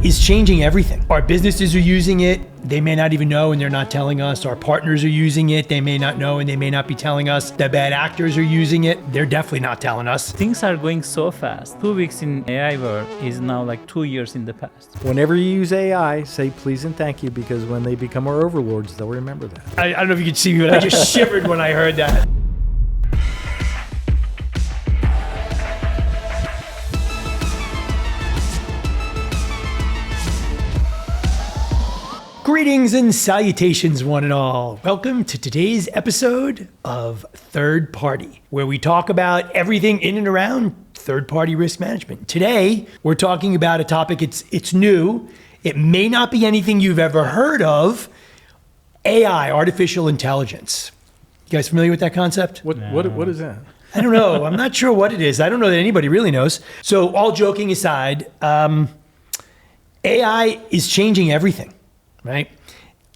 is changing everything. Our businesses are using it. They may not even know and they're not telling us. Our partners are using it. They may not know and they may not be telling us. The bad actors are using it. They're definitely not telling us. Things are going so fast. 2 weeks in AI world is now like 2 years in the past. Whenever you use AI, say please and thank you, because when they become our overlords, they'll remember that. I don't know if you could see me, but I just shivered when I heard that. Greetings and salutations, one and all. Welcome to today's episode of Third Party, where we talk about everything in and around third-party risk management. Today, we're talking about a topic, it's new. It may not be anything you've ever heard of, AI, artificial intelligence. You guys familiar with that concept? What is that? I don't know. I'm not sure what it is. I don't know that anybody really knows. So all joking aside, AI is changing everything. Right?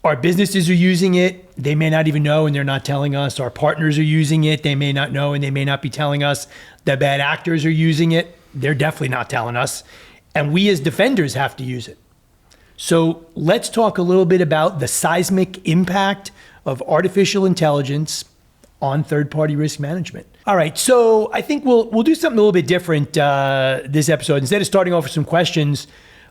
Our businesses are using it. They may not even know and they're not telling us. Our partners are using it. They may not know and they may not be telling us. The bad actors are using it. They're definitely not telling us. And we as defenders have to use it. So let's talk a little bit about the seismic impact of artificial intelligence on third-party risk management. All right, so I think we'll do something a little bit different this episode. Instead of starting off with some questions,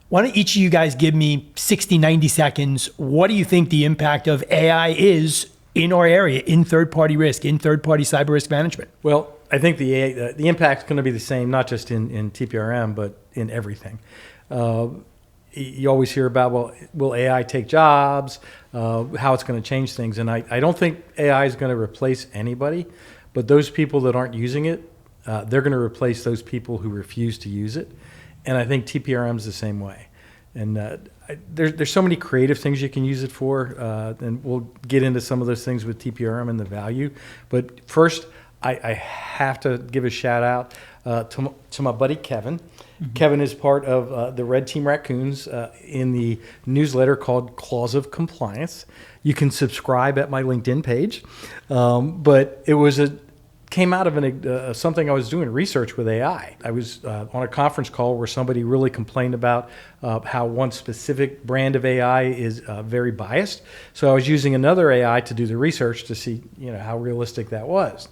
why don't each of you guys give me 60, 90 seconds. What do you think the impact of AI is in our area, in third-party risk, in third-party cyber risk management? Well, I think the impact is going to be the same, not just in TPRM, but in everything. You always hear about, well, will AI take jobs, how it's going to change things. And I don't think AI is going to replace anybody, but those people that aren't using it, they're going to replace those people who refuse to use it. And I think TPRM is the same way. And there's so many creative things you can use it for. And we'll get into some of those things with TPRM and the value. But first, I have to give a shout out to my buddy Kevin. Mm-hmm. Kevin is part of the Red Team Raccoons in the newsletter called Clause of Compliance. You can subscribe at my LinkedIn page. But it was came out of something I was doing research with AI. I was on a conference call where somebody really complained about how one specific brand of AI is very biased. So I was using another AI to do the research to see, how realistic that was.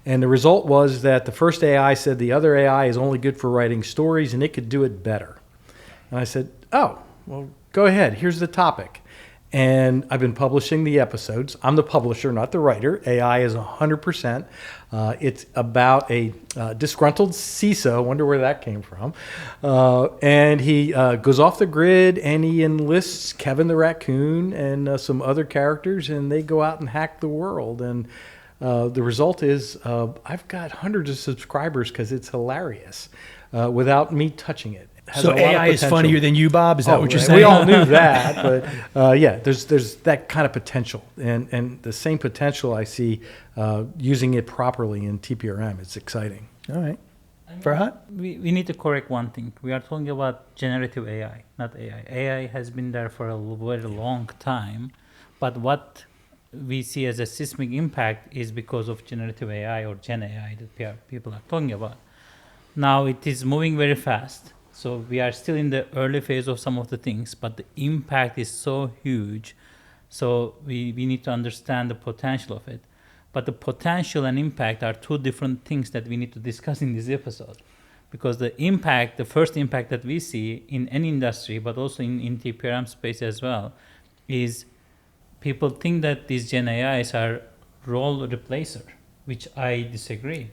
And the result was that the first AI said the other AI is only good for writing stories and it could do it better. And I said, oh, well, go ahead. Here's the topic. And I've been publishing the episodes. I'm the publisher, not the writer. AI is 100%. It's about a disgruntled CISO. Wonder where that came from. And he goes off the grid and he enlists Kevin the Raccoon and some other characters, and they go out and hack the world. And the result is I've got hundreds of subscribers because it's hilarious without me touching it. So AI is funnier than you, Bob? Is that what you're saying? We all knew that, but there's that kind of potential. And the same potential I see using it properly in TPRM. It's exciting. All right. Ferhat? We need to correct one thing. We are talking about generative AI, not AI. AI has been there for a very long time, but what we see as a seismic impact is because of generative AI or Gen AI that people are talking about. Now it is moving very fast. So we are still in the early phase of some of the things, but the impact is so huge. So we need to understand the potential of it. But the potential and impact are two different things that we need to discuss in this episode. Because the first impact that we see in any industry, but also in TPRM space as well, is people think that these Gen AIs are role replacer, which I disagree.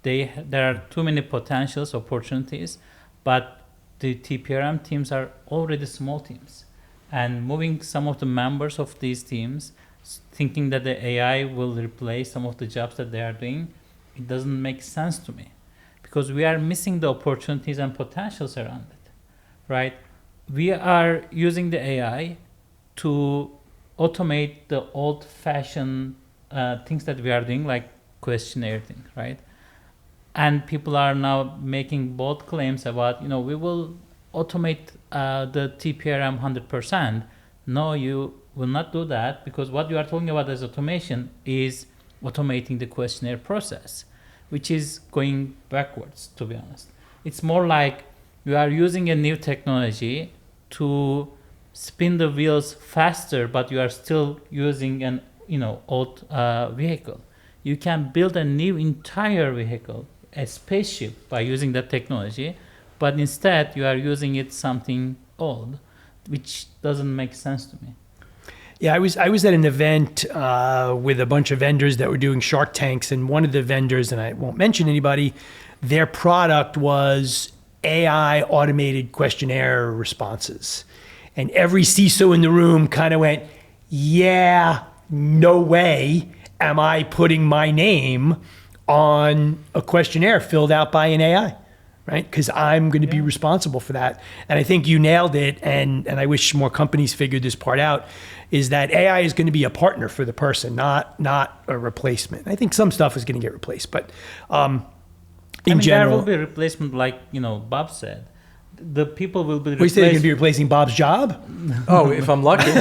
There are too many potentials, opportunities, but the TPRM teams are already small teams, and moving some of the members of these teams, thinking that the AI will replace some of the jobs that they are doing, it doesn't make sense to me, because we are missing the opportunities and potentials around it, right? We are using the AI to automate the old-fashioned things that we are doing, like questionnaire thing, right? And people are now making bold claims about, we will automate the TPRM 100%. No, you will not do that, because what you are talking about as automation is automating the questionnaire process, which is going backwards, to be honest. It's more like you are using a new technology to spin the wheels faster, but you are still using an old vehicle. You can build a new entire vehicle, a spaceship, by using that technology, but instead you are using it something old, which doesn't make sense to me. Yeah, I was at an event with a bunch of vendors that were doing Shark Tanks, and one of the vendors, and I won't mention anybody, their product was AI automated questionnaire responses. And every CISO in the room kind of went, yeah, no way am I putting my name on a questionnaire filled out by an AI, right? Because I'm going to be responsible for that. And I think you nailed it, and I wish more companies figured this part out, is that AI is going to be a partner for the person, not a replacement. I think some stuff is going to get replaced, but in general... there will be replacement, like Bob said. The people will be replaced. What, you say they're going to be replacing Bob's job? Oh, if I'm lucky.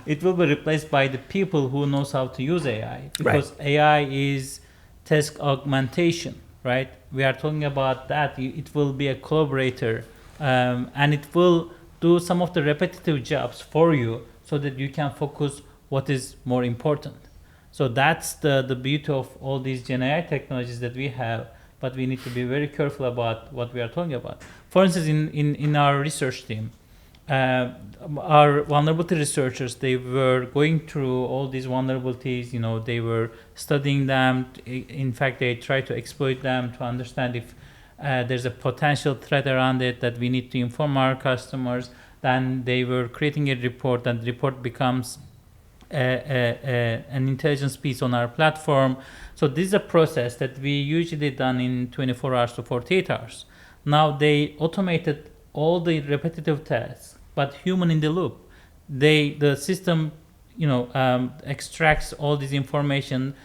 It will be replaced by the people who knows how to use AI, because AI is task augmentation, right? We are talking about that. It will be a collaborator, and it will do some of the repetitive jobs for you so that you can focus what is more important. So that's the beauty of all these Gen AI technologies that we have, but we need to be very careful about what we are talking about. For instance, in our research team, our vulnerability researchers, they were going through all these vulnerabilities, they were studying them. In fact, they tried to exploit them to understand if there's a potential threat around it that we need to inform our customers. Then they were creating a report, and the report becomes an intelligence piece on our platform. So this is a process that we usually done in 24 hours to 48 hours. Now they automated all the repetitive tasks, but human in the loop. The system, extracts all this information,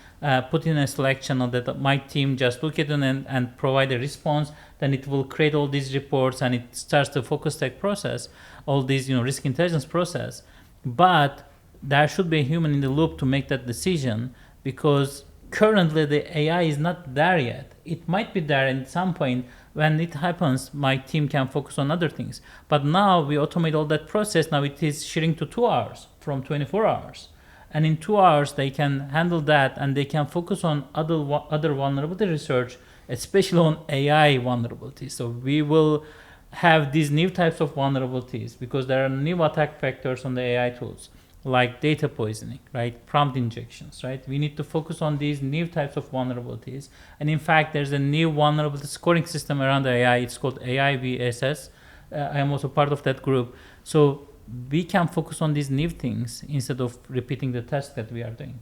put in a Slack channel that my team just look at it and provide a response. Then it will create all these reports, and it starts the focus tech process, all these risk intelligence process. But there should be a human in the loop to make that decision, because currently the AI is not there yet. It might be there at some point. When it happens, my team can focus on other things. But now we automate all that process. Now it is shrink to 2 hours from 24 hours. And in 2 hours, they can handle that, and they can focus on other vulnerability research, especially on AI vulnerabilities. So we will have these new types of vulnerabilities because there are new attack vectors on the AI tools, like data poisoning, right? Prompt injections, right? We need to focus on these new types of vulnerabilities. And in fact, there's a new vulnerability scoring system around the AI. It's called AI VSS. I am also part of that group. So we can focus on these new things instead of repeating the task that we are doing.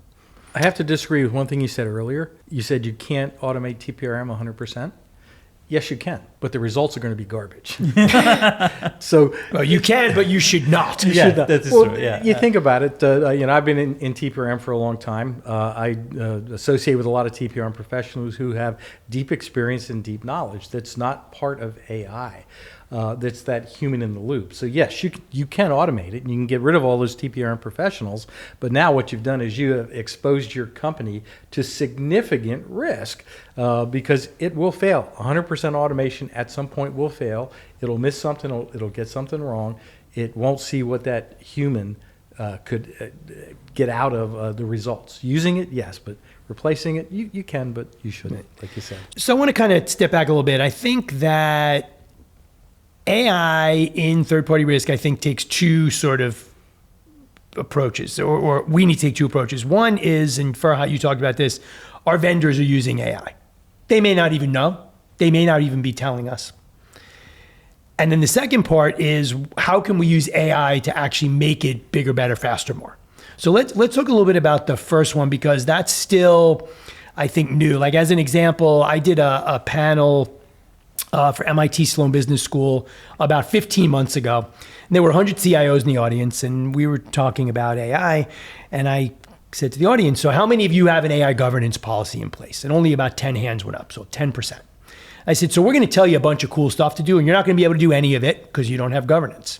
I have to disagree with one thing you said earlier. You said you can't automate TPRM 100%. Yes, you can, but the results are going to be garbage. So, well, you can, but you should not. That is true. Yeah. You think about it. I've been in TPRM for a long time. I associate with a lot of TPRM professionals who have deep experience and deep knowledge. That's not part of AI. That's that human in the loop. So yes, you can automate it, and you can get rid of all those TPRM professionals. But now what you've done is you have exposed your company to significant risk because it will fail. 100% automation at some point will fail. It'll miss something. It'll get something wrong. It won't see what that human could get out of the results. Using it, yes, but replacing it, you can, but you shouldn't, like you said. So I want to kind of step back a little bit. I think that AI in third-party risk, I think, takes two sort of approaches, or we need to take two approaches. One is, and Ferhat, you talked about this, our vendors are using AI. They may not even know. They may not even be telling us. And then the second part is, how can we use AI to actually make it bigger, better, faster, more? So let's talk a little bit about the first one, because that's still, I think, new. Like, as an example, I did a panel for MIT Sloan Business School about 15 months ago. And there were 100 CIOs in the audience, and we were talking about AI. And I said to the audience, so how many of you have an AI governance policy in place? And only about 10 hands went up, so 10%. I said, so we're going to tell you a bunch of cool stuff to do, and you're not going to be able to do any of it because you don't have governance.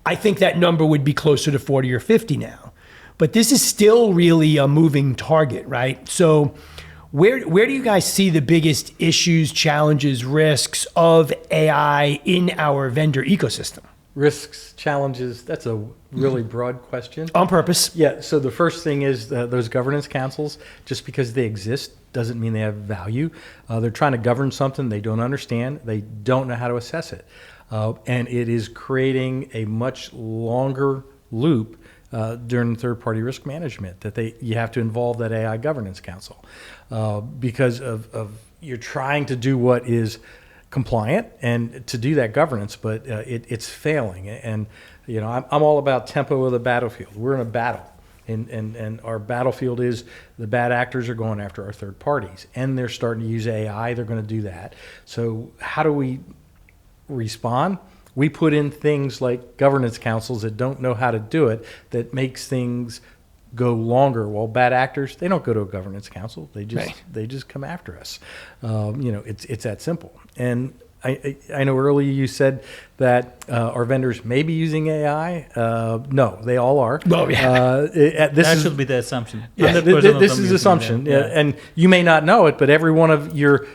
I think that number would be closer to 40 or 50 now. But this is still really a moving target, right? So where do you guys see the biggest issues, challenges, risks of AI in our vendor ecosystem? risks, challenges, that's a really broad question. On purpose. Yeah, so the first thing is those governance councils, just because they exist doesn't mean they have value. They're trying to govern something they don't understand. They don't know how to assess it. And it is creating a much longer loop during third-party risk management that you have to involve that AI governance council because of you're trying to do what is compliant and to do that governance, but it's failing. And I'm all about tempo of the battlefield. We're in a battle, and our battlefield is the bad actors are going after our third parties, and they're starting to use AI. They're going to do that. So how do we respond? We put in things like governance councils that don't know how to do it, that makes things go longer. While bad actors, they don't go to a governance council. They just come after us. It's that simple. And I know earlier you said that our vendors may be using AI. No, they all are. Oh, yeah. That should be the assumption. Yeah, 100% of this them is using assumption. it. Yeah. And you may not know it, but every one of your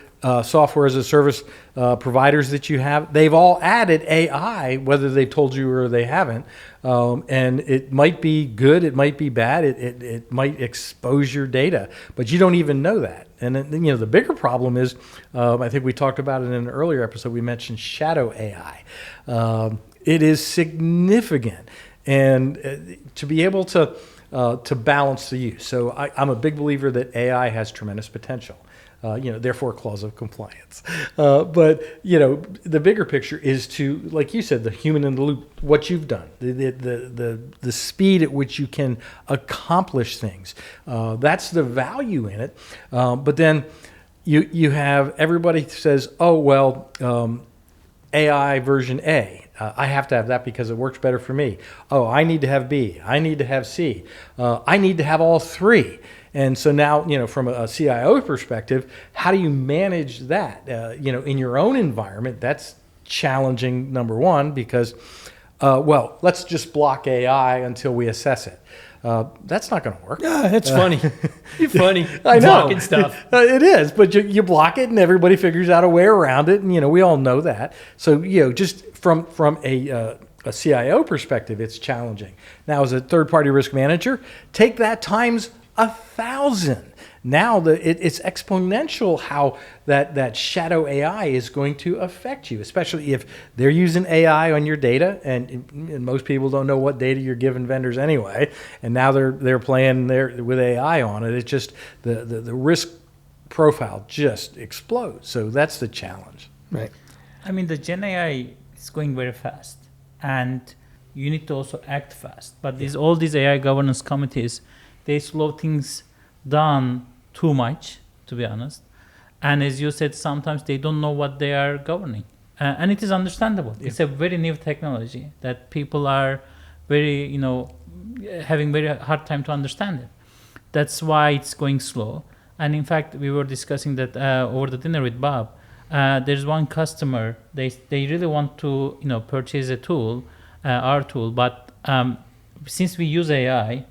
software as a service providers that you have, they've all added AI, whether they've told you or they haven't. And it might be good, it might be bad, it might expose your data, but you don't even know that. And then, the bigger problem is, I think we talked about it in an earlier episode, we mentioned shadow AI. It is significant. And to be able to balance the use. So I'm a big believer that AI has tremendous potential. Therefore clause of compliance. But the bigger picture is to, like you said, the human in the loop, what you've done, the speed at which you can accomplish things. That's the value in it. But then you have everybody says, oh, well, AI version A. I have to have that because it works better for me. Oh, I need to have B. I need to have C. I need to have all three. And so now, from a CIO perspective, how do you manage that? In your own environment, that's challenging, number one, because, let's just block AI until we assess it. That's not going to work. Yeah, that's funny. You're funny. I know. Blocking stuff. It is, but you block it and everybody figures out a way around it. And, we all know that. So, just from a CIO perspective, it's challenging. Now, as a third-party risk manager, take that times 1,000. Now it's exponential how that shadow AI is going to affect you, especially if they're using AI on your data, and most people don't know what data you're giving vendors anyway, and now they're playing with AI on it. It's just the risk profile just explodes. So that's the challenge. Right. I mean, the Gen AI is going very fast, and you need to also act fast. But all these AI governance committees, they slow things down too much, to be honest. And as you said, sometimes they don't know what they are governing. And it is understandable. Yeah. It's a very new technology that people are very, having very hard time to understand it. That's why it's going slow. And in fact, we were discussing that over the dinner with Bob. There's one customer, they really want to, purchase a tool, our tool, but since we use AI,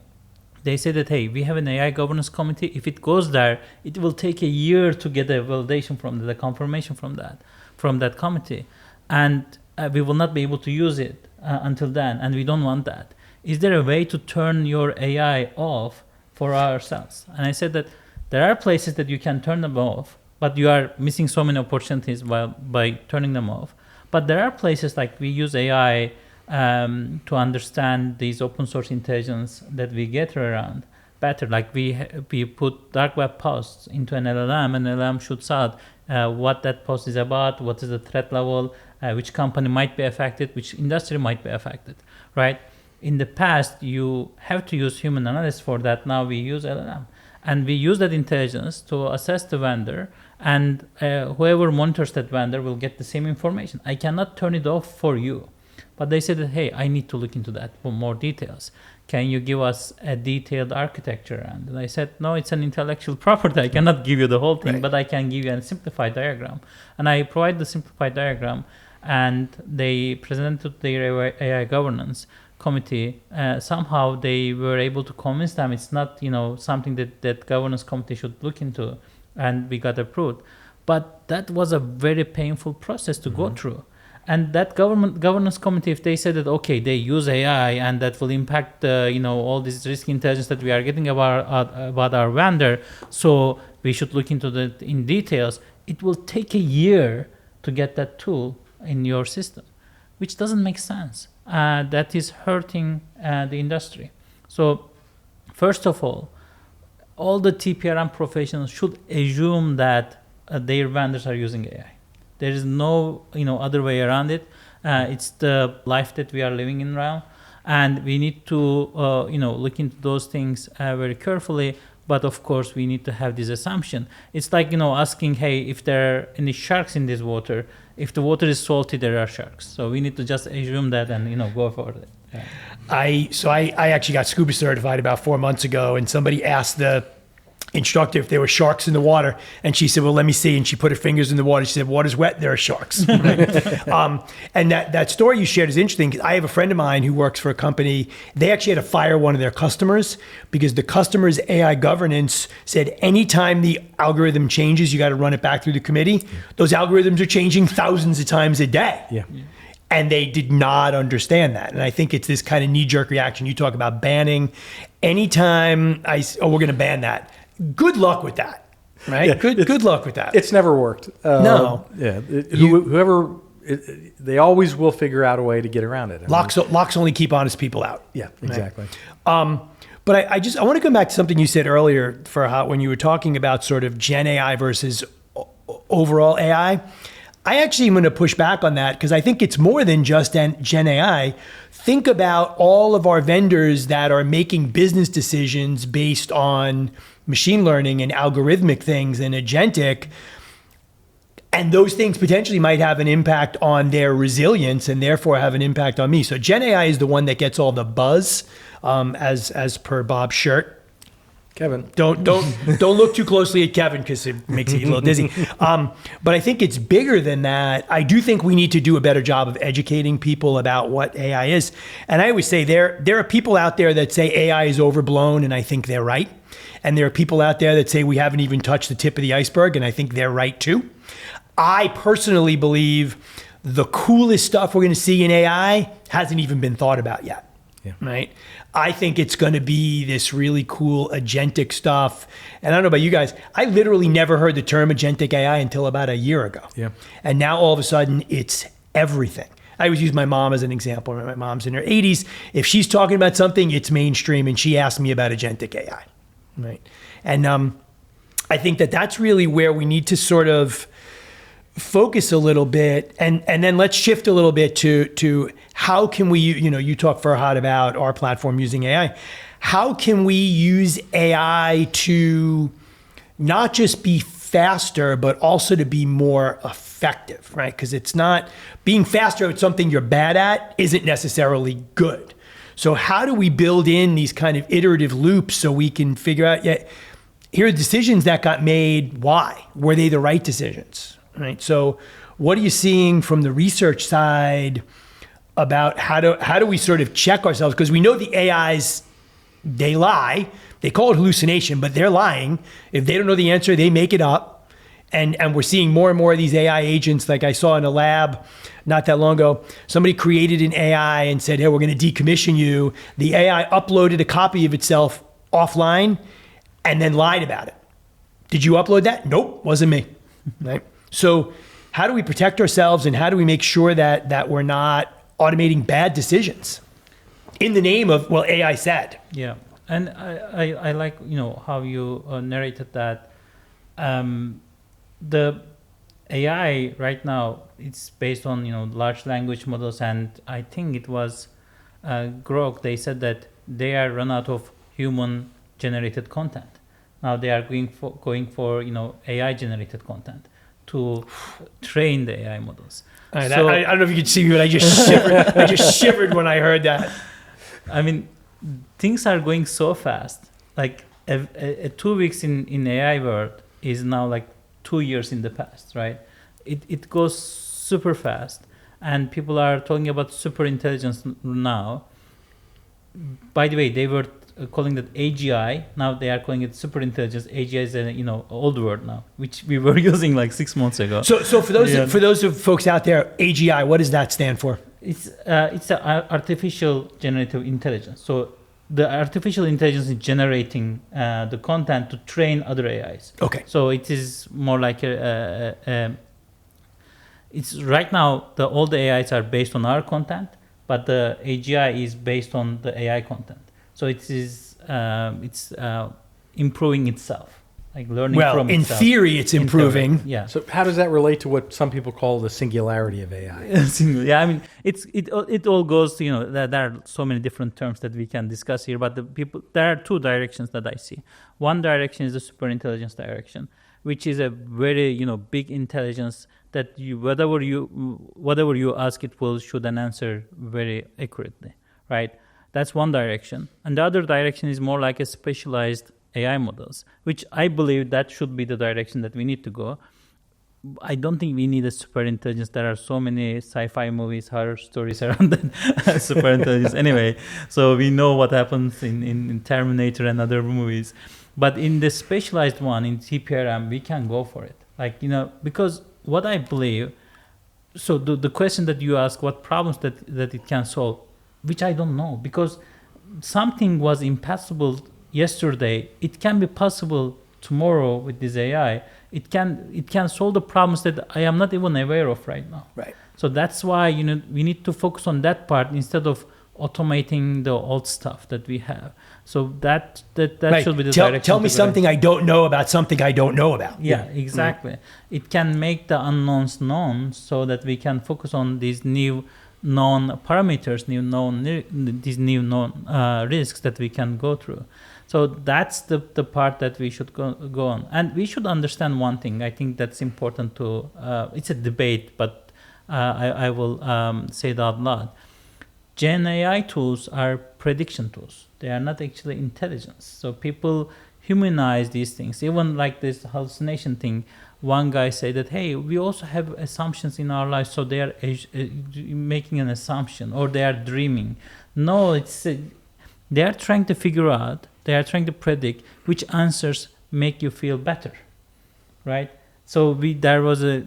they say that, hey, we have an AI governance committee. If it goes there, it will take a year to get a validation from the confirmation from that committee. And we will not be able to use it until then, and we don't want that. Is there a way to turn your AI off for ourselves? And I said that there are places that you can turn them off, but you are missing so many opportunities by turning them off. But there are places like we use AI to understand these open source intelligence that we get around better. Like we put dark web posts into an LLM, and LLM shoots out what that post is about, what is the threat level, which company might be affected, which industry might be affected, right? In the past, you have to use human analysis for that. Now we use LLM. And we use that intelligence to assess the vendor, and whoever monitors that vendor will get the same information. I cannot turn it off for you. But they said that, hey, I need to look into that for more details. Can you give us a detailed architecture? And I said, no, it's an intellectual property. I cannot give you the whole thing, right, but I can give you a simplified diagram. And I provide the simplified diagram, and they presented their AI governance committee. Somehow they were able to convince them it's not, something that governance committee should look into, and we got approved. But that was a very painful process to go through. And that governance committee, if they said that okay, they use AI and that will impact all this risk intelligence that we are getting about our vendor, so we should look into that in details. It will take a year to get that tool in your system, which doesn't make sense. That is hurting the industry. So, first of all the TPRM professionals should assume that their vendors are using AI. There is no other way around it. It's the life that we are living in now, and we need to look into those things very carefully. But of course, we need to have this assumption. It's like asking, hey, if there are any sharks in this water. If the water is salty, there are sharks. So we need to just assume that and go for it. Yeah. I actually got scuba certified about 4 months ago, and somebody asked the instructor if there were sharks in the water, and she said, well, let me see. And she put her fingers in the water. She said, water's wet, there are sharks. Right? And that story you shared is interesting, because I have a friend of mine who works for a company. They actually had to fire one of their customers because the customer's AI governance said anytime the algorithm changes, you got to run it back through the committee. Those algorithms are changing thousands of times a day. Yeah. And they did not understand that. And I think it's this kind of knee-jerk reaction. You talk about banning. Anytime we're going to ban that. Good luck with that, right? Yeah, good luck with that. It's never worked. No. Yeah. They always will figure out a way to get around it. Locks only keep honest people out. Yeah, exactly. Right? But I want to come back to something you said earlier, Ferhat, when you were talking about sort of Gen AI versus overall AI. I actually am going to push back on that, because I think it's more than just Gen AI. Think about all of our vendors that are making business decisions based on machine learning and algorithmic things and agentic. And those things potentially might have an impact on their resilience and therefore have an impact on me. So Gen AI is the one that gets all the buzz, as per Bob's shirt. Kevin. Don't look too closely at Kevin, because it makes you a little dizzy. But I think it's bigger than that. I do think we need to do a better job of educating people about what AI is. And I always say there are people out there that say AI is overblown, and I think they're right. And there are people out there that say we haven't even touched the tip of the iceberg, and I think they're right too. I personally believe the coolest stuff we're going to see in AI hasn't even been thought about yet. Yeah. Right? I think it's going to be this really cool agentic stuff. And I don't know about you guys, I literally never heard the term agentic AI until about a year ago. Yeah. And now all of a sudden it's everything. I always use my mom as an example. My mom's in her 80s. If she's talking about something, it's mainstream, and she asked me about agentic AI. Right? And I think that's really where we need to sort of focus a little bit, and then let's shift a little bit to how can we, you talk, Ferhat, about our platform using AI. How can we use AI to not just be faster, but also to be more effective, right? Because it's not, being faster at something you're bad at isn't necessarily good. So how do we build in these kind of iterative loops so we can figure out, here are decisions that got made, why? Were they the right decisions? Right. So what are you seeing from the research side about how do we sort of check ourselves? Because we know the AIs, they lie. They call it hallucination, but they're lying. If they don't know the answer, they make it up. And we're seeing more and more of these AI agents. Like I saw in a lab not that long ago, somebody created an AI and said, hey, we're going to decommission you. The AI uploaded a copy of itself offline and then lied about it. Did you upload that? Nope, wasn't me. Right. So how do we protect ourselves, and how do we make sure that we're not automating bad decisions in the name of, well, AI said? Yeah. And I like, how you narrated that. The AI right now, it's based on, large language models. And I think it was Grok. They said that they are run out of human generated content. Now they are going for AI generated content to train the AI models. I don't know if you could see me, but I just shivered. I just shivered when I heard that. I mean, things are going so fast. Like a 2 weeks in AI world is now like 2 years in the past, right? It goes super fast, and people are talking about superintelligence now. By the way, they were calling that AGI. Now they are calling it superintelligence. AGI is a old word now, which we were using like 6 months ago. So for those of folks out there, AGI, what does that stand for? It's artificial generative intelligence. So the artificial intelligence is generating the content to train other AIs. Okay. So it is more like it's right now all the AIs are based on our content, but the AGI is based on the AI content. So it is improving itself, like learning from itself. Well, in theory, it's improving. Yeah. So how does that relate to what some people call the singularity of AI? Yeah, I mean, it all goes to, there are so many different terms that we can discuss here, but there are two directions that I see. One direction is the superintelligence direction, which is a very, big intelligence that whatever you ask, it should answer very accurately, right? That's one direction. And the other direction is more like a specialized AI models, which I believe that should be the direction that we need to go. I don't think we need a superintelligence. There are so many sci-fi movies, horror stories around that superintelligence anyway. So we know what happens in Terminator and other movies. But in the specialized one, in TPRM, we can go for it. Because what I believe, so the question that you ask, what problems that it can solve, which I don't know, because something was impossible yesterday, it can be possible tomorrow with this AI. It can solve the problems that I am not even aware of right now. Right. So that's why we need to focus on that part instead of automating the old stuff that we have. So that Right. should be the Tell direction. me something I don't know about something I don't know about. Yeah, exactly. Mm-hmm. It can make the unknowns known so that we can focus on these new known parameters, these new known risks that we can go through. So that's the part that we should go on. And we should understand one thing. I think that's important to, it's a debate, but I will say it out loud. Gen AI tools are prediction tools. They are not actually intelligence. So people humanize these things. Even like this hallucination thing, one guy said that, hey, we also have assumptions in our lives, so they are making an assumption or they are dreaming. No, they are trying to figure out, they are trying to predict which answers make you feel better, right? So there was a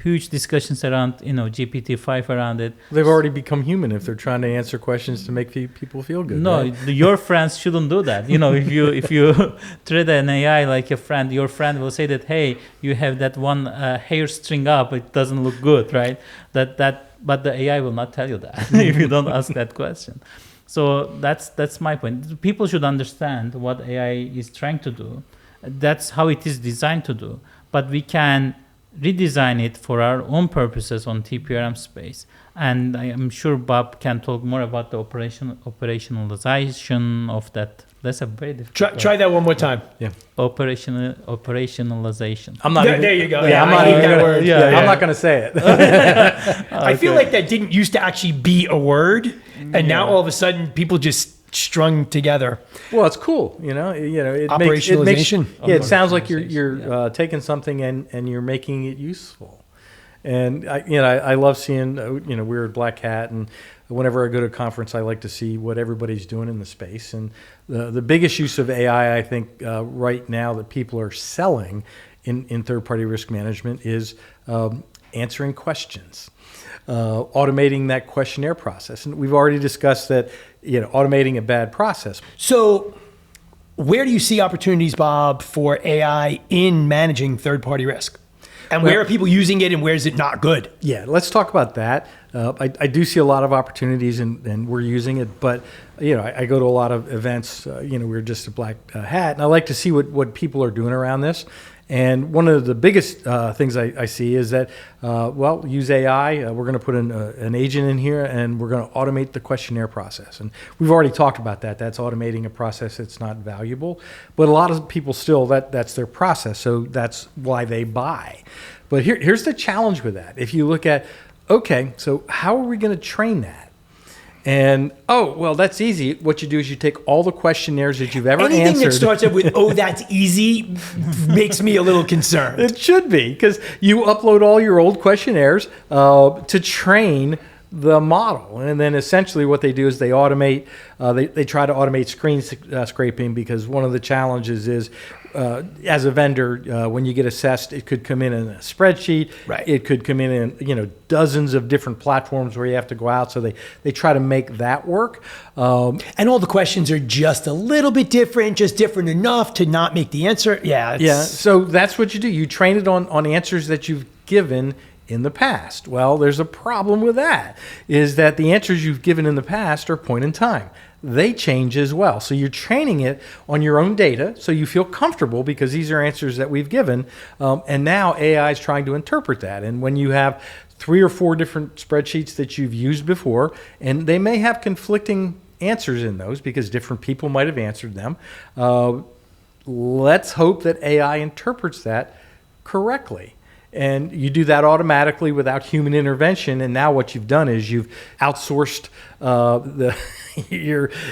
huge discussions around, GPT-5 around it. They've already become human if they're trying to answer questions to make people feel good. No, right? Your friends shouldn't do that. If you treat an AI like a friend, your friend will say that, hey, you have that one hair string up, it doesn't look good, right? But the AI will not tell you that if you don't ask that question. So that's my point. People should understand what AI is trying to do. That's how it is designed to do. But we can redesign it for our own purposes on TPRM space. And I am sure Bob can talk more about the operationalization of that. That's a very difficult Try that one more time. Yeah. Operationalization. I'm not. There you go. Yeah, I'm I not hate even that gonna, word. Yeah, Yeah. I'm not going to say it. I feel like that didn't used to actually be a word, and now all of a sudden people just strung together. Well, it's cool, it Operationalization. it sounds like you're taking something and you're making it useful. And I love seeing we're at Black Hat, and whenever I go to a conference, I like to see what everybody's doing in the space. And the biggest use of AI, I think, right now that people are selling in third-party risk management is answering questions. Automating that questionnaire process. And we've already discussed that, automating a bad process. So where do you see opportunities, Bob, for AI in managing third-party risk? And where are people using it and where is it not good? Yeah, let's talk about that. I do see a lot of opportunities and we're using it, but I go to a lot of events. We're just a Black Hat, and I like to see what people are doing around this. And one of the biggest things I see is that, use AI. We're going to put an agent in here, and we're going to automate the questionnaire process. And we've already talked about that. That's automating a process that's not valuable. But a lot of people still, that's their process, so that's why they buy. But here's the challenge with that. If you look at, okay, so how are we going to train that? And, that's easy. What you do is you take all the questionnaires that you've ever Anything answered. that starts out with, that's easy, makes me a little concerned. It should be, because you upload all your old questionnaires to train the model. And then essentially what they do is they automate, they try to automate screen scraping, because one of the challenges is, as a vendor, when you get assessed, it could come in a spreadsheet. Right. It could come in dozens of different platforms where you have to go out. So they try to make that work. And all the questions are just a little bit different, just different enough to not make the answer. Yeah. So that's what you do. You train it on answers that you've given in the past. Well, there's a problem with that, is that the answers you've given in the past are point in time. They change as well. So you're training it on your own data so you feel comfortable because these are answers that we've given. And now AI is trying to interpret that. And when you have 3 or 4 different spreadsheets that you've used before, and they may have conflicting answers in those because different people might have answered them, let's hope that AI interprets that correctly. And you do that automatically without human intervention. And now what you've done is you've outsourced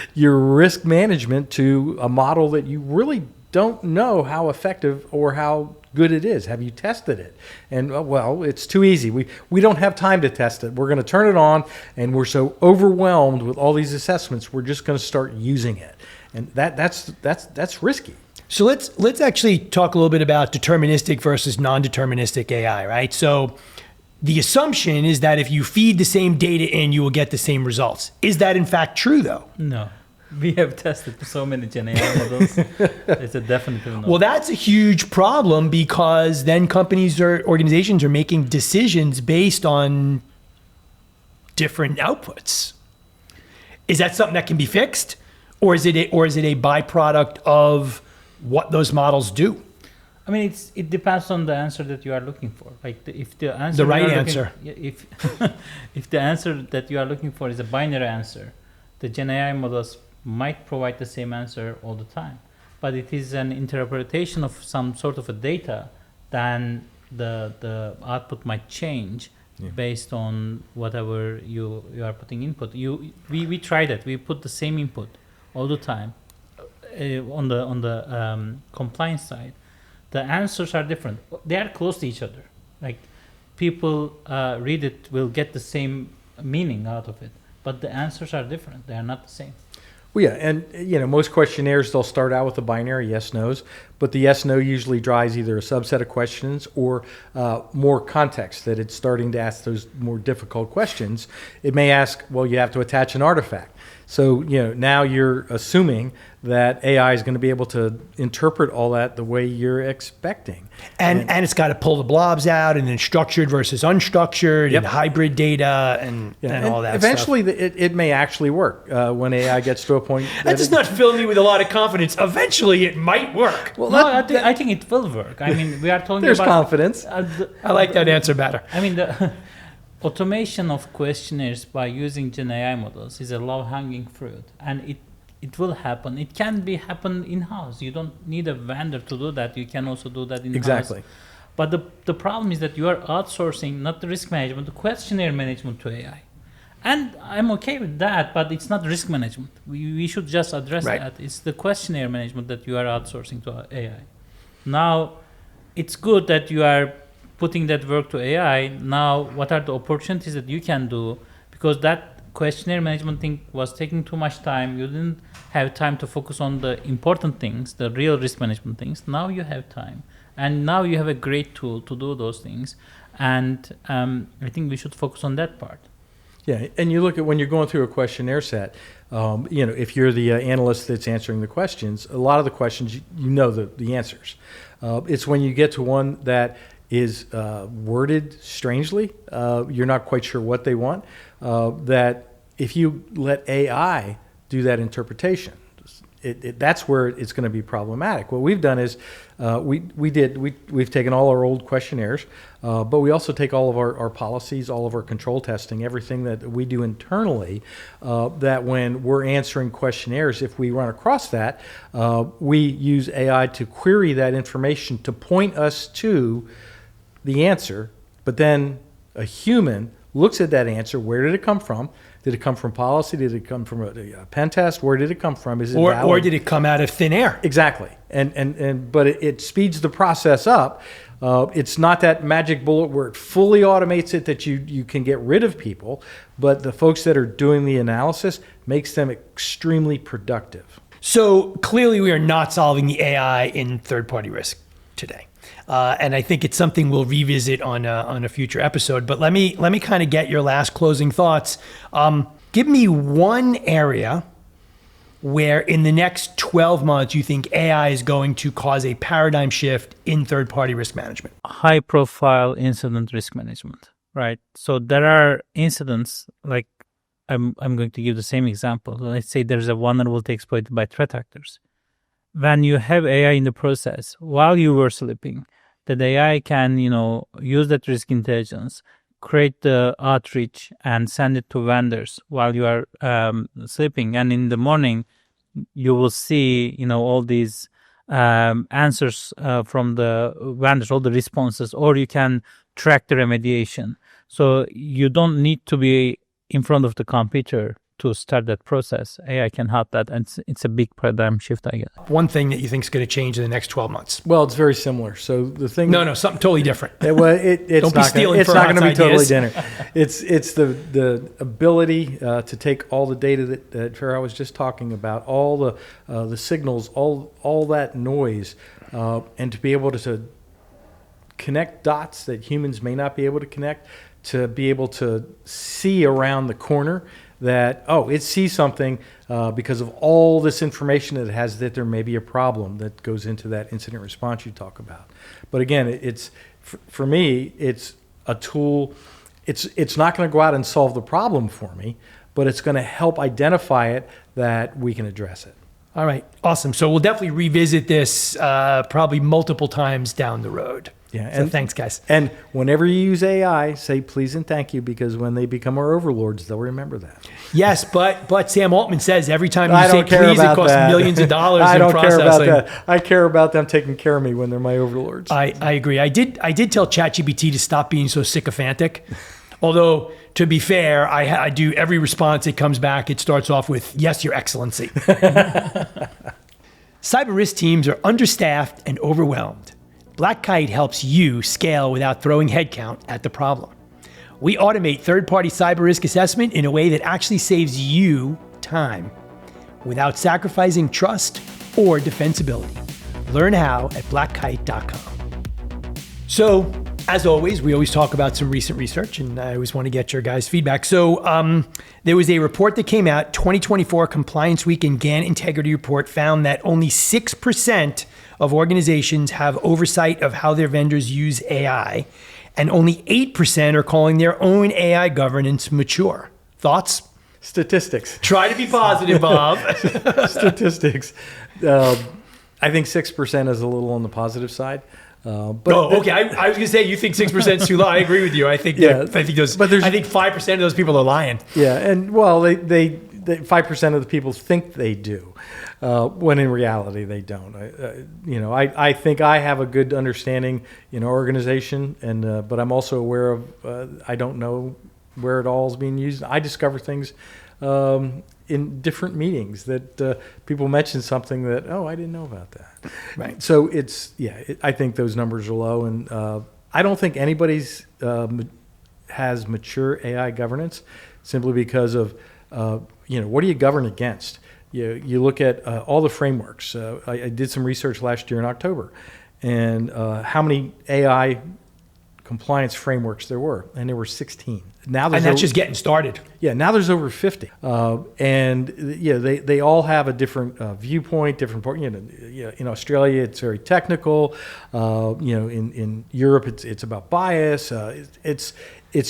your risk management to a model that you really don't know how effective or how good it is. Have you tested it? And well, it's too easy. We don't have time to test it. We're going to turn it on, and we're so overwhelmed with all these assessments, we're just going to start using it. And that's risky. So let's actually talk a little bit about deterministic versus non-deterministic AI, right? So the assumption is that if you feed the same data in, you will get the same results. Is that in fact true, though? No. We have tested so many Gen AI models. It's a definite no. Well, that's a huge problem, because then companies or organizations are making decisions based on different outputs. Is that something that can be fixed, or is it a byproduct of what those models do? I mean, it depends on the answer that you are looking for. Like if the answer the right answer, if if the answer that you are looking for is a binary answer, the Gen AI models might provide the same answer all the time. But it is an interpretation of some sort of a data, then the output might change based on whatever you are putting input. We tried it. We put the same input all the time. On the compliance side, the answers are different. They are close to each other. Like people read it will get the same meaning out of it, but the answers are different. They are not the same. Well, yeah, and most questionnaires, they'll start out with a binary yes/nos, but the yes/no usually drives either a subset of questions or more context, that it's starting to ask those more difficult questions. It may ask, well, you have to attach an artifact. So now you're assuming that AI is going to be able to interpret all that the way you're expecting. And it's got to pull the blobs out, and then structured versus unstructured, and hybrid data, and all that eventually stuff. it may actually work when AI gets to a point. That does not fill me with a lot of confidence. Eventually it might work. Well, no, I think it will work. I mean, we are talking there's about... confidence. I like that answer better. I mean, the automation of questionnaires by using Gen AI models is a low-hanging fruit, and it will happen. It can happen in-house. You don't need a vendor to do that. You can also do that in-house. Exactly. But the problem is that you are outsourcing not the risk management, the questionnaire management to AI. And I'm okay with that, but it's not risk management. We should just address that. It's the questionnaire management that you are outsourcing to AI. Now, it's good that you are putting that work to AI. Now, what are the opportunities that you can do? Because that questionnaire management thing was taking too much time. You didn't have time to focus on the important things, the real risk management things. Now you have time. And now you have a great tool to do those things. And I think we should focus on that part. Yeah, and you look at when you're going through a questionnaire set, if you're the analyst that's answering the questions, a lot of the questions, you know the answers. It's when you get to one that is worded strangely, you're not quite sure what they want, that if you let AI do that interpretation, that's where it's going to be problematic. What we've done is we've taken all our old questionnaires, but we also take all of our policies, all of our control testing, everything that we do internally, that when we're answering questionnaires, if we run across that, we use AI to query that information to point us to the answer, but then a human looks at that answer. Where did it come from? Did it come from policy? Did it come from a pen test? Where did it come from? Is it valid? Or did it come out of thin air? Exactly. But it speeds the process up. It's not that magic bullet where it fully automates it that you can get rid of people, but the folks that are doing the analysis makes them extremely productive. So clearly we are not solving the AI in third-party risk today. And I think it's something we'll revisit on a future episode. But let me kind of get your last closing thoughts. Give me one area where in the next 12 months you think AI is going to cause a paradigm shift in third-party risk management. High-profile incident risk management, right? So there are incidents like I'm going to give the same example. Let's say there's a vulnerability exploited by threat actors. When you have AI in the process, while you were sleeping, that AI can, use that risk intelligence, create the outreach and send it to vendors while you are sleeping. And in the morning, you will see, all these answers from the vendors, all the responses, or you can track the remediation. So you don't need to be in front of the computer to start that process. AI can help that, and it's a big paradigm shift, I guess. One thing that you think is going to change in the next 12 months. Well, it's very similar. So the thing... No, something totally different. It's Don't be stealing it's not going to be Ferhat's totally ideas. dinner. It's the ability to take all the data that Ferhat was just talking about, all the signals, all that noise, and to be able to connect dots that humans may not be able to connect, to be able to see around the corner that, it sees something because of all this information that it has, that there may be a problem that goes into that incident response you talk about. But again, it's for me, it's a tool. It's not going to go out and solve the problem for me, but it's going to help identify it that we can address it. All right, awesome. So we'll definitely revisit this probably multiple times down the road. Yeah, So thanks, guys. And whenever you use AI, say please and thank you, because when they become our overlords, they'll remember that. Yes, but Sam Altman says every time you I say don't care please, it about costs that. millions of dollars I in don't processing. care about that. I care about them taking care of me when they're my overlords. I agree. I did tell ChatGPT to stop being so sycophantic. Although, to be fair, I do every response it comes back, it starts off with, yes, Your Excellency. Cyber risk teams are understaffed and overwhelmed. Black Kite helps you scale without throwing headcount at the problem. We automate third-party cyber risk assessment in a way that actually saves you time without sacrificing trust or defensibility. Learn how at blackkite.com. So, as always, we always talk about some recent research, and I always want to get your guys' feedback. So there was a report that came out, 2024 Compliance Week and GAN Integrity Report found that only 6% of organizations have oversight of how their vendors use AI, and only 8% are calling their own AI governance mature. Thoughts? Statistics. Try to be positive, Bob. Statistics. I think 6% is a little on the positive side. Okay. I was going to say you think 6% is too low. I agree with you. I think I think 5% of those people are lying. Yeah, and well, they 5% of the people think they do, when in reality they don't. I think I have a good understanding in our organization, and but I'm also aware of I don't know where it all is being used. I discover things in different meetings that people mention something that, I didn't know about that. Right. So I think those numbers are low, and I don't think anybody's has mature AI governance simply because of what do you govern against? You look at all the frameworks. I did some research last year in October, and how many AI compliance frameworks there were, and there were 16. Now And that's just getting started. Yeah, now there's over 50, and they all have a different viewpoint, different point. In Australia it's very technical. In Europe it's about bias. It's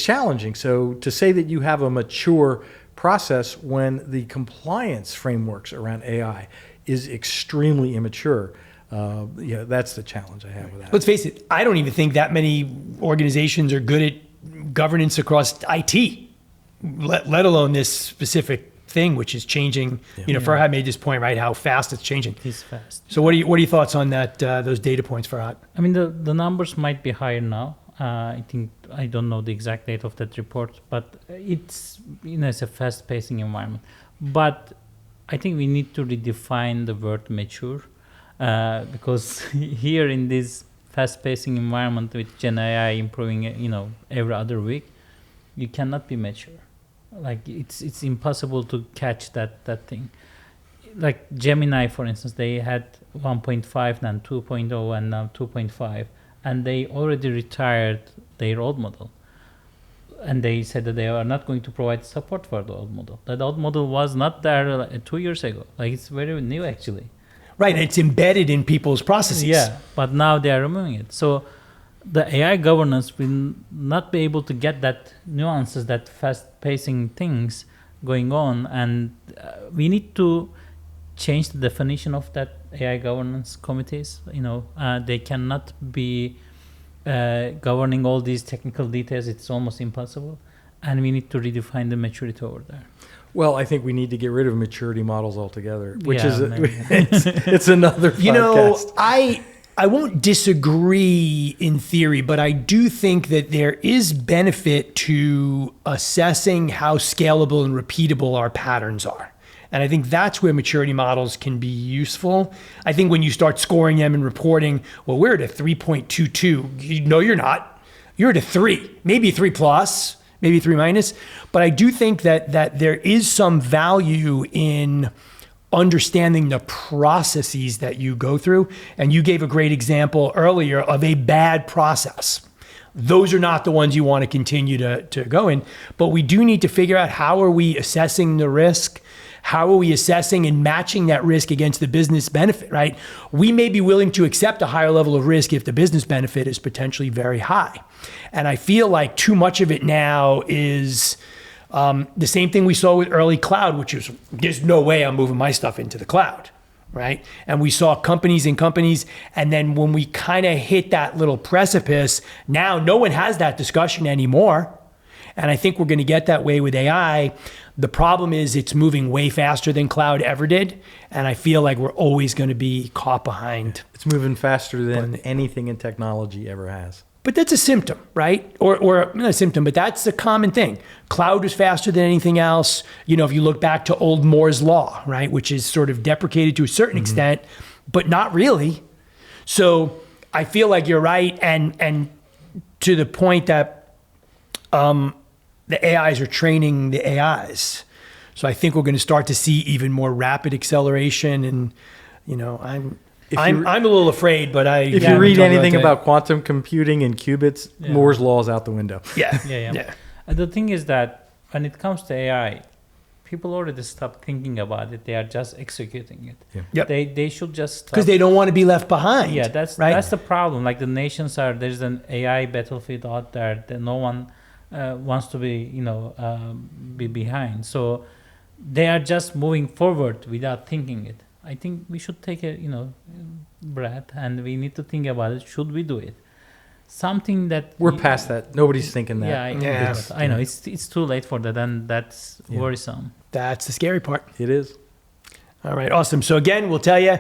challenging. So to say that you have a mature process when the compliance frameworks around AI is extremely immature. That's the challenge I have with that. Let's face it, I don't even think that many organizations are good at governance across IT, let alone this specific thing, which is changing. Ferhat made this point, right? How fast it's changing. It's fast. So what are your thoughts on that? Those data points, Ferhat? I mean, the numbers might be higher now. I think I don't know the exact date of that report, but it's it's a fast-pacing environment. But I think we need to redefine the word mature, because here in this fast-pacing environment with Gen AI improving, every other week, you cannot be mature. Like it's impossible to catch that thing. Like Gemini, for instance, they had 1.5, then 2.0, and now 2.5, and they already retired their old model. And they said that they are not going to provide support for the old model. That old model was not there 2 years ago. Like it's very new actually. Right, it's embedded in people's processes. Yeah, but now they are removing it. So the AI governance will not be able to get that nuances, that fast-pacing things going on, and we need to change the definition of that AI governance committees. They cannot be governing all these technical details. It's almost impossible, and we need to redefine the maturity over there. Well, I think we need to get rid of maturity models altogether, which Yeah, is maybe. it's another podcast. I won't disagree in theory, but I do think that there is benefit to assessing how scalable and repeatable our patterns are. And I think that's where maturity models can be useful. I think when you start scoring them and reporting, well, we're at a 3.22. No, you're not. You're at a 3, maybe 3 plus, maybe 3 minus. But I do think that there is some value in understanding the processes that you go through. And you gave a great example earlier of a bad process. Those are not the ones you want to continue to go in. But we do need to figure out, how are we assessing the risk? How are we assessing and matching that risk against the business benefit, right? We may be willing to accept a higher level of risk if the business benefit is potentially very high. And I feel like too much of it now is the same thing we saw with early cloud, which is, there's no way I'm moving my stuff into the cloud, right? And we saw companies, and then when we kind of hit that little precipice, now no one has that discussion anymore. And I think we're going to get that way with AI. The problem is it's moving way faster than cloud ever did. And I feel like we're always going to be caught behind. It's moving faster than anything in technology ever has. But that's a symptom, right? Or not a symptom, but that's a common thing. Cloud was faster than anything else. If you look back to old Moore's Law, right, which is sort of deprecated to a certain extent, but not really. So I feel like you're right. And to the point that the AIs are training the AIs. So I think we're going to start to see even more rapid acceleration. And, I'm a little afraid, but if you read anything about quantum computing and qubits, Moore's Law is out the window. Yeah. And the thing is that when it comes to AI, people already stopped thinking about it. They are just executing it. Yeah. Yep. They should just stop. Because they don't want to be left behind. Yeah, that's the problem. Like the nations there's an AI battlefield out there that no one wants to be behind. So they are just moving forward without thinking it. I think we should take a breath, and we need to think about it. Should we do it? Something that we're past that. Nobody's thinking that. Yeah, I know it's too late for that, and that's worrisome. That's the scary part. It is. All right, awesome. So again, we'll tell you,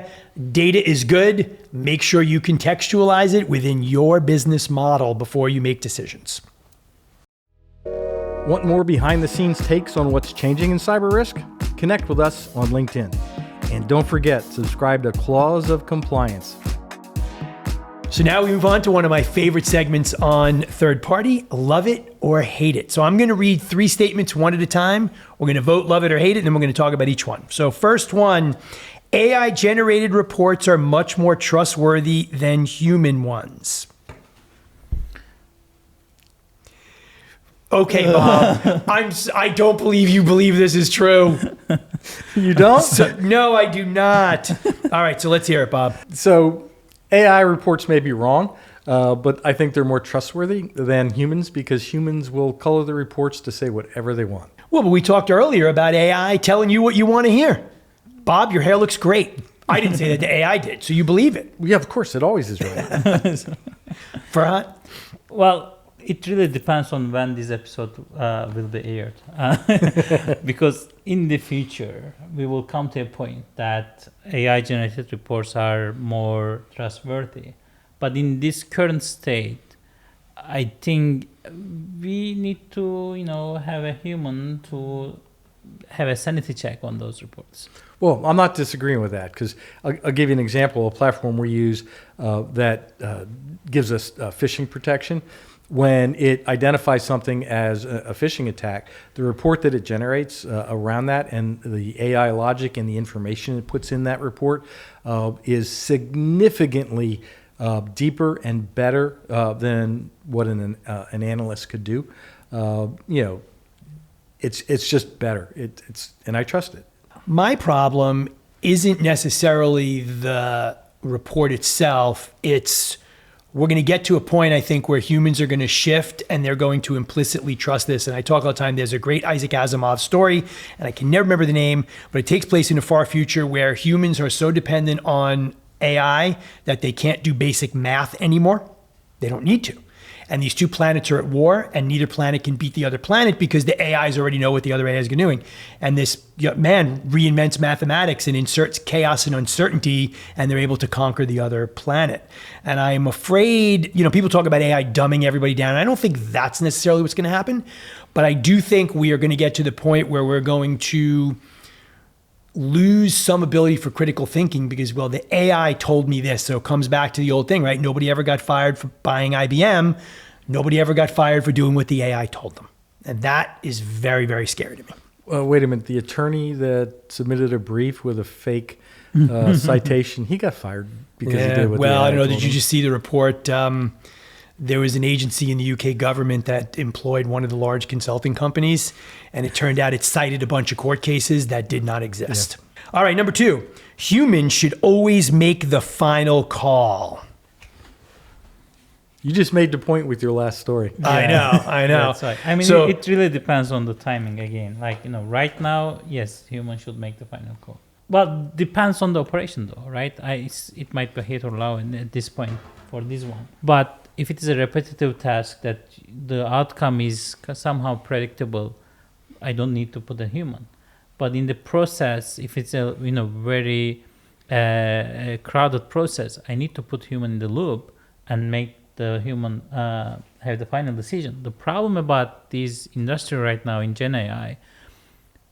data is good. Make sure you contextualize it within your business model before you make decisions. Want more behind-the-scenes takes on what's changing in cyber risk? Connect with us on LinkedIn. And don't forget, subscribe to Clause of Compliance. So now we move on to one of my favorite segments on third party, love it or hate it. So I'm going to read 3 statements one at a time. We're going to vote love it or hate it, and then we're going to talk about each one. So first one, AI generated reports are much more trustworthy than human ones. Okay, Bob, I don't believe you believe this is true. You don't? No, I do not. All right, so let's hear it, Bob. So AI reports may be wrong, but I think they're more trustworthy than humans, because humans will color the reports to say whatever they want. Well, but we talked earlier about AI telling you what you want to hear. Bob, your hair looks great. I didn't say that, the AI did, so you believe it. Yeah, of course, it always is right. Ferhat? Well, it really depends on when this episode will be aired. Because in the future, we will come to a point that AI-generated reports are more trustworthy. But in this current state, I think we need to, have a human to have a sanity check on those reports. Well, I'm not disagreeing with that because I'll give you an example. A platform we use that gives us phishing protection. When it identifies something as a phishing attack, the report that it generates around that and the AI logic and the information it puts in that report is significantly deeper and better than what an analyst could do. It's just better. And I trust it. My problem isn't necessarily the report itself. It's we're going to get to a point, I think, where humans are going to shift and they're going to implicitly trust this. And I talk all the time, there's a great Isaac Asimov story, and I can never remember the name, but it takes place in the far future where humans are so dependent on AI that they can't do basic math anymore. They don't need to. And these two planets are at war, and neither planet can beat the other planet because the AIs already know what the other AIs are doing. And this man reinvents mathematics and inserts chaos and uncertainty, and they're able to conquer the other planet. And I'm afraid, people talk about AI dumbing everybody down. I don't think that's necessarily what's going to happen, but I do think we are going to get to the point where we're going to lose some ability for critical thinking because, well, the AI told me this. So it comes back to the old thing, right? Nobody ever got fired for buying IBM. Nobody ever got fired for doing what the AI told them. And that is very, very scary to me. Well, wait a minute. The attorney that submitted a brief with a fake citation, he got fired because he did what the AI I don't know. told Did you him. just see the report? There was an agency in the UK government that employed one of the large consulting companies, and it turned out it cited a bunch of court cases that did not exist. Yeah. All right, number 2, humans should always make the final call. You just made the point with your last story. Yeah. I know. That's right. I mean, it really depends on the timing again. Like, right now, yes, humans should make the final call. But depends on the operation though, right? It might be hit or low at this point for this one. But if it is a repetitive task that the outcome is somehow predictable, I don't need to put a human. But in the process, if it's a very crowded process, I need to put human in the loop and make the human have the final decision. The problem about this industry right now in Gen AI,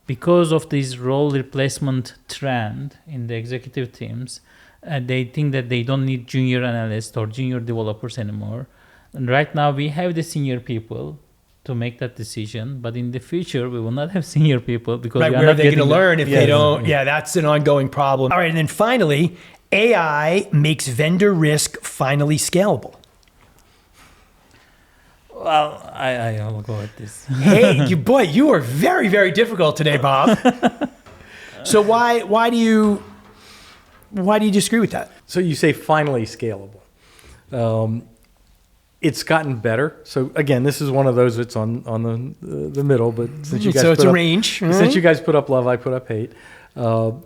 because of this role replacement trend in the executive teams, they think that they don't need junior analysts or junior developers anymore. And right now we have the senior people to make that decision, but in the future we will not have senior people because we are where not are they going to learn if they don't? Yeah, that's an ongoing problem. All right, and then finally, AI makes vendor risk finally scalable. Well, I will go with this. Hey, you are very, very difficult today, Bob. So why do you disagree with that? So you say finally scalable. It's gotten better. So again, this is one of those that's on the middle. But since you guys it's a range. Since you guys put up love, I put up hate. I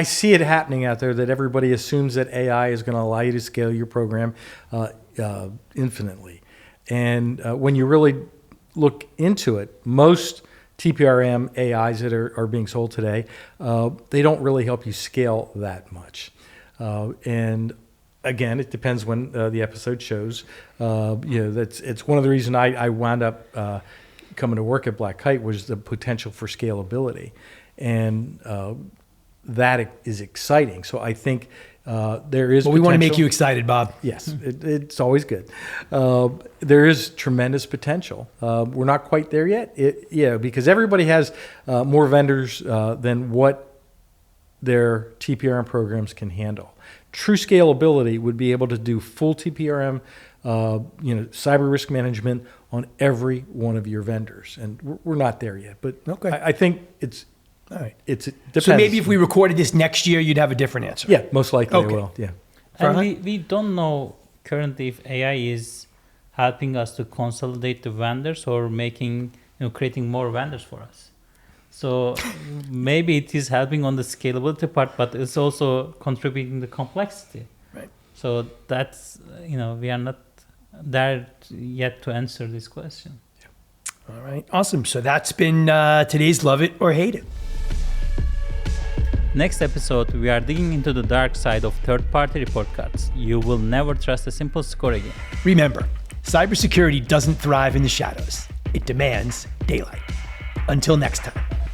see it happening out there that everybody assumes that AI is going to allow you to scale your program infinitely. And when you really look into it, most TPRM AIs that are being sold today, they don't really help you scale that much. And again, it depends when the episode shows. It's one of the reasons I wound up coming to work at Black Kite was the potential for scalability, and that is exciting. So I think there is. Well, we want to make you excited, Bob. Yes, it's always good. There is tremendous potential. We're not quite there yet. Because everybody has more vendors than what their TPRM programs can handle. True scalability would be able to do full TPRM, cyber risk management on every one of your vendors, and we're not there yet. But okay. I think it's. All right. It depends. So maybe if we recorded this next year, you'd have a different answer. Yeah, most likely okay. I will. Yeah. And we don't know currently if AI is helping us to consolidate the vendors or creating more vendors for us. So maybe it is helping on the scalability part, but it's also contributing the complexity. Right. So that's, we are not there yet to answer this question. All right. Awesome. So that's been today's Love It or Hate It. Next episode, we are digging into the dark side of third-party report cards. You will never trust a simple score again. Remember, cybersecurity doesn't thrive in the shadows. It demands daylight. Until next time.